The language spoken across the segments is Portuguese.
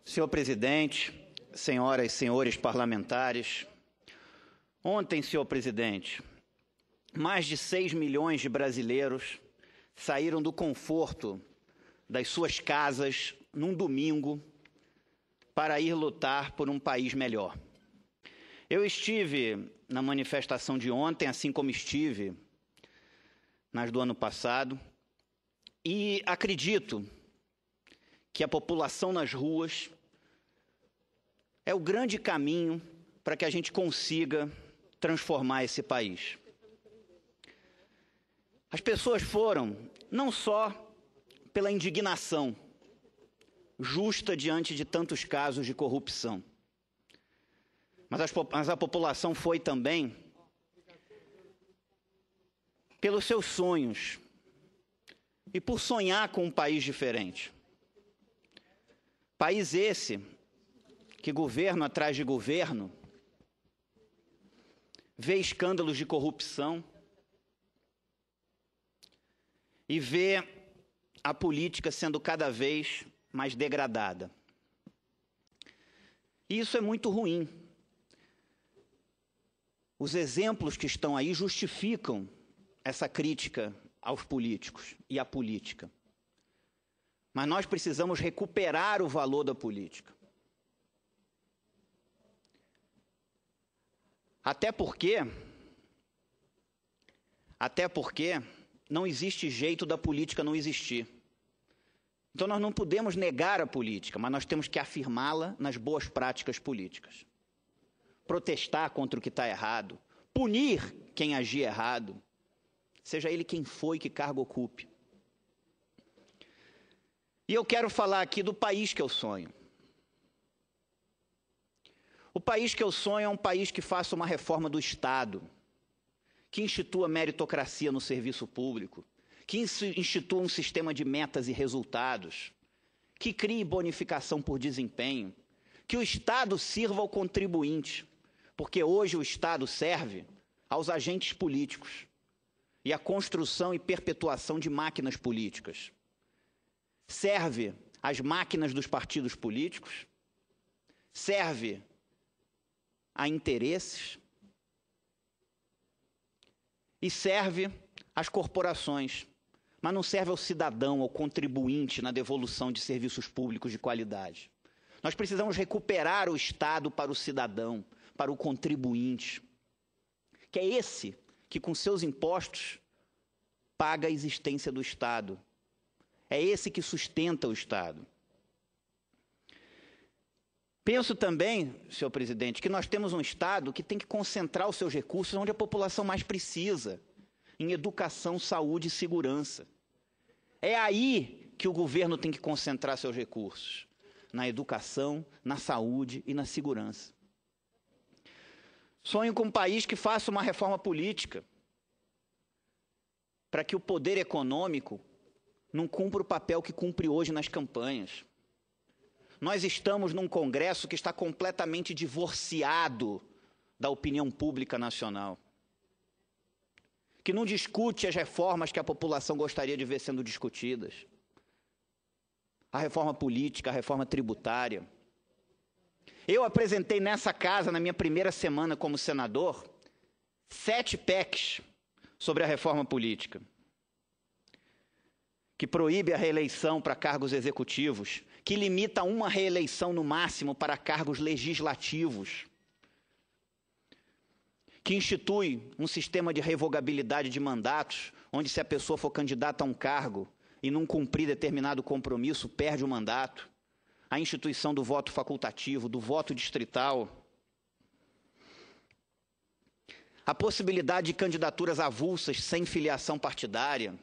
Senhor presidente, senhoras e senhores parlamentares, ontem, senhor presidente, mais de 6 milhões de brasileiros saíram do conforto das suas casas num domingo para ir lutar por um país melhor. Eu estive na manifestação de ontem, assim como estive nas do ano passado, e acredito que a população nas ruas é o grande caminho para que a gente consiga transformar esse país. As pessoas foram não só pela indignação justa diante de tantos casos de corrupção, mas a população foi também pelos seus sonhos e por sonhar com um país diferente. País esse que governo atrás de governo vê escândalos de corrupção e vê a política sendo cada vez mais degradada. E isso é muito ruim. Os exemplos que estão aí justificam essa crítica aos políticos e à política. Mas nós precisamos recuperar o valor da política. Até porque não existe jeito da política não existir. Então nós não podemos negar a política, mas nós temos que afirmá-la nas boas práticas políticas. Protestar contra o que está errado, punir quem agir errado, seja ele quem for e que cargo ocupe. E eu quero falar aqui do país que eu sonho. O país que eu sonho é um país que faça uma reforma do Estado, que institua meritocracia no serviço público, que institua um sistema de metas e resultados, que crie bonificação por desempenho, que o Estado sirva ao contribuinte, porque hoje o Estado serve aos agentes políticos e à construção e perpetuação de máquinas políticas. Serve às máquinas dos partidos políticos, serve a interesses e serve às corporações, mas não serve ao cidadão, ao contribuinte na devolução de serviços públicos de qualidade. Nós precisamos recuperar o Estado para o cidadão, para o contribuinte, que é esse que com seus impostos paga a existência do Estado. É esse que sustenta o Estado. Penso também, senhor presidente, que nós temos um Estado que tem que concentrar os seus recursos onde a população mais precisa, em educação, saúde e segurança. É aí que o governo tem que concentrar seus recursos, na educação, na saúde e na segurança. Sonho com um país que faça uma reforma política, para que o poder econômico não cumpra o papel que cumpre hoje nas campanhas. Nós estamos num Congresso que está completamente divorciado da opinião pública nacional, que não discute as reformas que a população gostaria de ver sendo discutidas. A reforma política, a reforma tributária. Eu apresentei nessa casa, na minha primeira semana como senador, 7 PECs sobre a reforma política, que proíbe a reeleição para cargos executivos, que limita uma reeleição no máximo para cargos legislativos, que institui um sistema de revogabilidade de mandatos, onde se a pessoa for candidata a um cargo e não cumprir determinado compromisso, perde o mandato, a instituição do voto facultativo, do voto distrital, a possibilidade de candidaturas avulsas sem filiação partidária,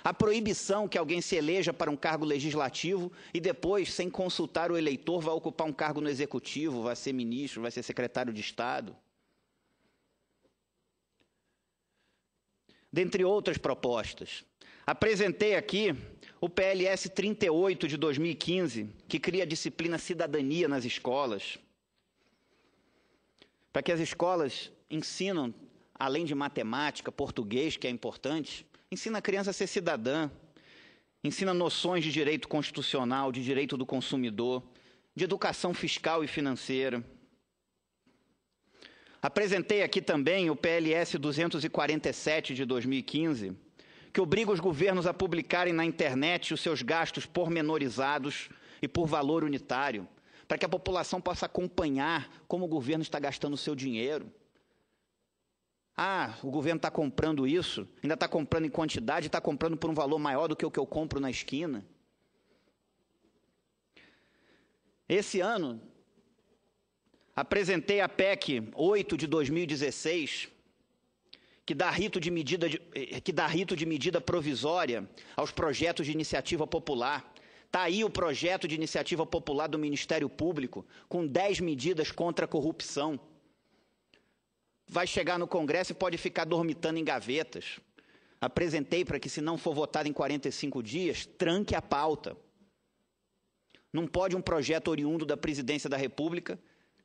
a proibição que alguém se eleja para um cargo legislativo e depois, sem consultar o eleitor, vai ocupar um cargo no executivo, vai ser ministro, vai ser secretário de Estado. Dentre outras propostas. Apresentei aqui o PLS 38 de 2015, que cria a disciplina cidadania nas escolas, para que as escolas ensinam, além de matemática, português, que é importante, ensina a criança a ser cidadã. ensina noções de direito constitucional, de direito do consumidor, de educação fiscal e financeira. Apresentei aqui também o PLS 247 de 2015, que obriga os governos a publicarem na internet os seus gastos pormenorizados e por valor unitário, para que a população possa acompanhar como o governo está gastando o seu dinheiro. Ah, o governo está comprando isso, ainda está comprando em quantidade, está comprando por um valor maior do que o que eu compro na esquina. Esse ano, apresentei a PEC 8 de 2016, que dá rito de medida provisória aos projetos de iniciativa popular. Está aí o projeto de iniciativa popular do Ministério Público, com 10 medidas contra a corrupção. Vai chegar no Congresso e pode ficar dormitando em gavetas. Apresentei para que, se não for votado em 45 dias, tranque a pauta. Não pode um projeto oriundo da Presidência da República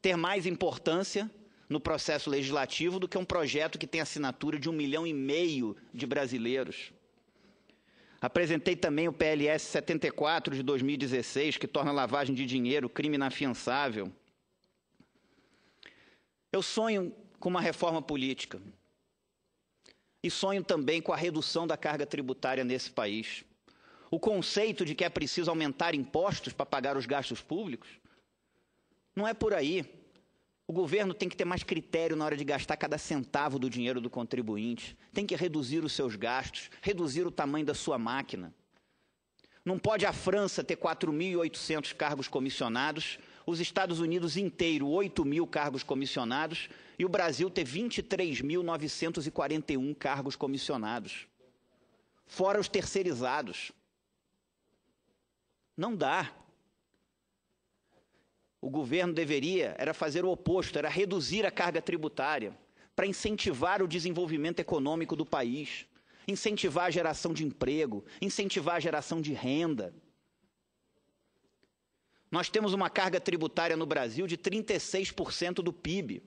ter mais importância no processo legislativo do que um projeto que tem assinatura de 1,5 milhão de brasileiros. Apresentei também o PLS 74 de 2016, que torna a lavagem de dinheiro crime inafiançável. Eu sonho com uma reforma política e sonho também com a redução da carga tributária nesse país. O conceito de que é preciso aumentar impostos para pagar os gastos públicos não é por aí. O governo tem que ter mais critério na hora de gastar cada centavo do dinheiro do contribuinte. Tem que reduzir os seus gastos, reduzir o tamanho da sua máquina. Não pode a França ter 4.800 cargos comissionados, os Estados Unidos inteiro 8.000 cargos comissionados e o Brasil ter 23.941 cargos comissionados. Fora os terceirizados. Não dá. O governo deveria fazer o oposto, era reduzir a carga tributária para incentivar o desenvolvimento econômico do país, incentivar a geração de emprego, incentivar a geração de renda. Nós temos uma carga tributária no Brasil de 36% do PIB.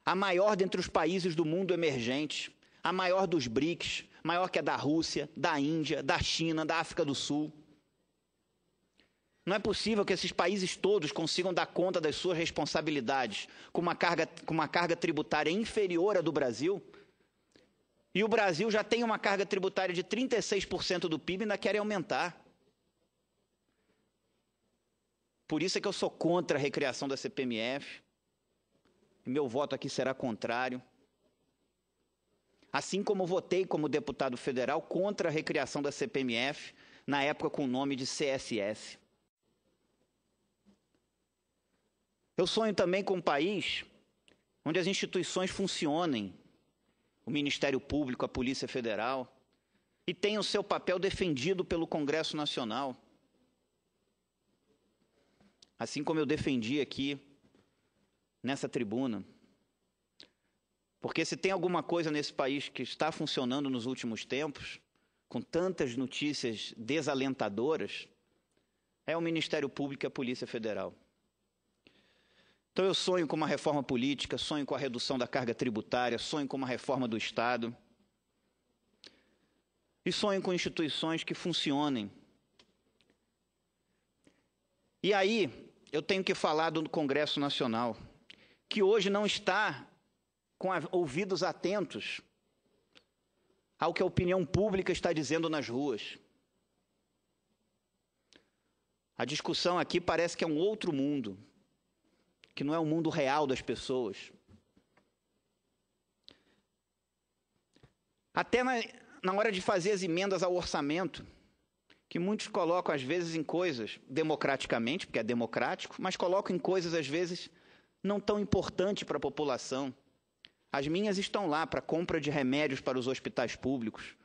A maior dentre os países do mundo emergente, a maior dos BRICS, maior que a da Rússia, da Índia, da China, da África do Sul. Não é possível que esses países todos consigam dar conta das suas responsabilidades com uma carga tributária inferior à do Brasil, e o Brasil já tem uma carga tributária de 36% do PIB e ainda querem aumentar. Por isso é que eu sou contra a recriação da CPMF, e meu voto aqui será contrário. Assim como votei como deputado federal contra a recriação da CPMF, na época com o nome de CSS. Eu sonho também com um país onde as instituições funcionem, o Ministério Público, a Polícia Federal, e tenham seu papel defendido pelo Congresso Nacional. Assim como eu defendi aqui, nessa tribuna. Porque se tem alguma coisa nesse país que está funcionando nos últimos tempos, com tantas notícias desalentadoras, é o Ministério Público e a Polícia Federal. Então eu sonho com uma reforma política, sonho com a redução da carga tributária, sonho com uma reforma do Estado. E sonho com instituições que funcionem. E aí, eu tenho que falar do Congresso Nacional, que hoje não está com ouvidos atentos ao que a opinião pública está dizendo nas ruas. A discussão aqui parece que é um outro mundo, que não é o mundo real das pessoas. Até na hora de fazer as emendas ao orçamento, que muitos colocam às vezes em coisas, democraticamente, porque é democrático, mas colocam em coisas às vezes não tão importantes para a população. As minhas estão lá para compra de remédios para os hospitais públicos,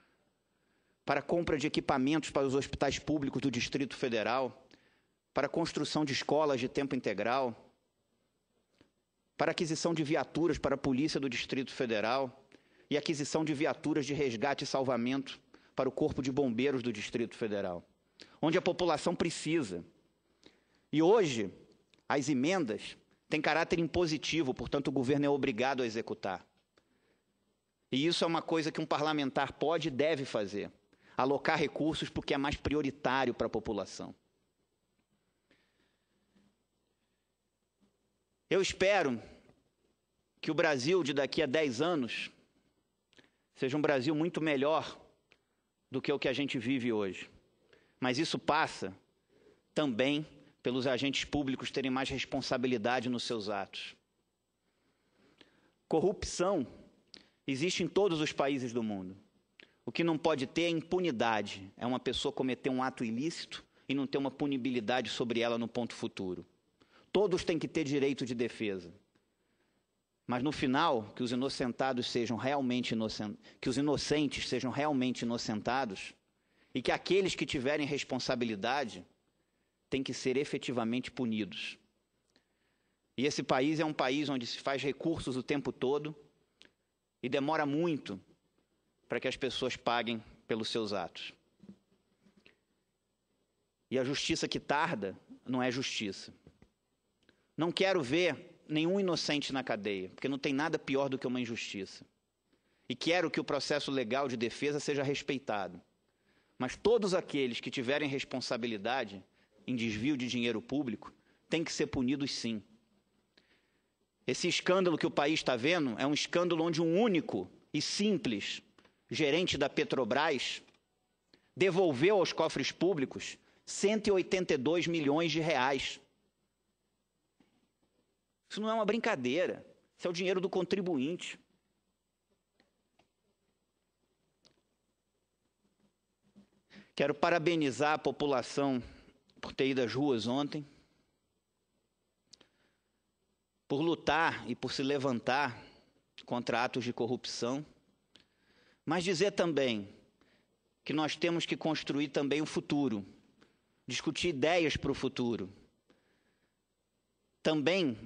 para compra de equipamentos para os hospitais públicos do Distrito Federal, para construção de escolas de tempo integral, para aquisição de viaturas para a Polícia do Distrito Federal e aquisição de viaturas de resgate e salvamento para o Corpo de Bombeiros do Distrito Federal, onde a população precisa. E hoje, as emendas têm caráter impositivo, portanto, o governo é obrigado a executar. E isso é uma coisa que um parlamentar pode e deve fazer. alocar recursos porque é mais prioritário para a população. Eu espero que o Brasil de daqui a 10 anos seja um Brasil muito melhor do que o que a gente vive hoje. Mas isso passa também pelos agentes públicos terem mais responsabilidade nos seus atos. Corrupção existe em todos os países do mundo. O que não pode ter é impunidade. É uma pessoa cometer um ato ilícito e não ter uma punibilidade sobre ela no ponto futuro. Todos têm que ter direito de defesa. Mas no final, que os inocentados sejam realmente que os inocentes sejam realmente inocentados e que aqueles que tiverem responsabilidade têm que ser efetivamente punidos. E esse país é um país onde se faz recursos o tempo todo e demora muito para que as pessoas paguem pelos seus atos. E a justiça que tarda não é justiça. Não quero ver nenhum inocente na cadeia, porque não tem nada pior do que uma injustiça. E quero que o processo legal de defesa seja respeitado. Mas todos aqueles que tiverem responsabilidade em desvio de dinheiro público têm que ser punidos sim. Esse escândalo que o país está vendo é um escândalo onde um único e simples gerente da Petrobras devolveu aos cofres públicos 182 milhões de reais. Isso não é uma brincadeira, isso é o dinheiro do contribuinte. Quero parabenizar a população por ter ido às ruas ontem, por lutar e por se levantar contra atos de corrupção, mas dizer também que nós temos que construir também o futuro, discutir ideias para o futuro. Também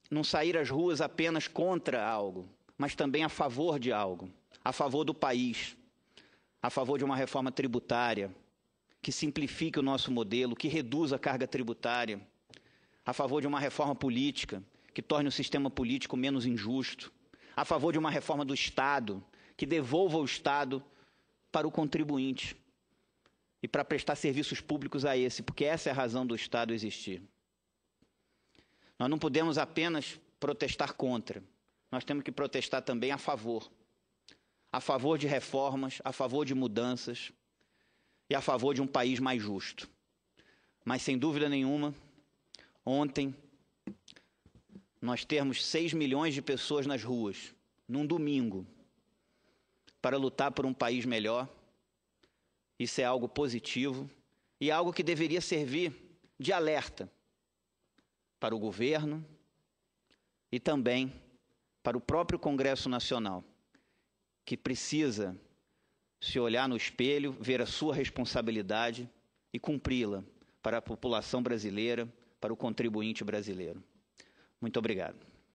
não sair às ruas apenas contra algo, mas também a favor de algo, a favor do país, a favor de uma reforma tributária, que simplifique o nosso modelo, que reduza a carga tributária, a favor de uma reforma política, que torne o sistema político menos injusto, a favor de uma reforma do Estado, que devolva o Estado para o contribuinte e para prestar serviços públicos a esse, porque essa é a razão do Estado existir. Nós não podemos apenas protestar contra, nós temos que protestar também a favor de reformas, a favor de mudanças e a favor de um país mais justo. Mas, sem dúvida nenhuma, ontem nós termos 6 milhões de pessoas nas ruas, num domingo, para lutar por um país melhor, isso é algo positivo e algo que deveria servir de alerta para o governo e também para o próprio Congresso Nacional, que precisa se olhar no espelho, ver a sua responsabilidade e cumpri-la para a população brasileira, para o contribuinte brasileiro. Muito obrigado.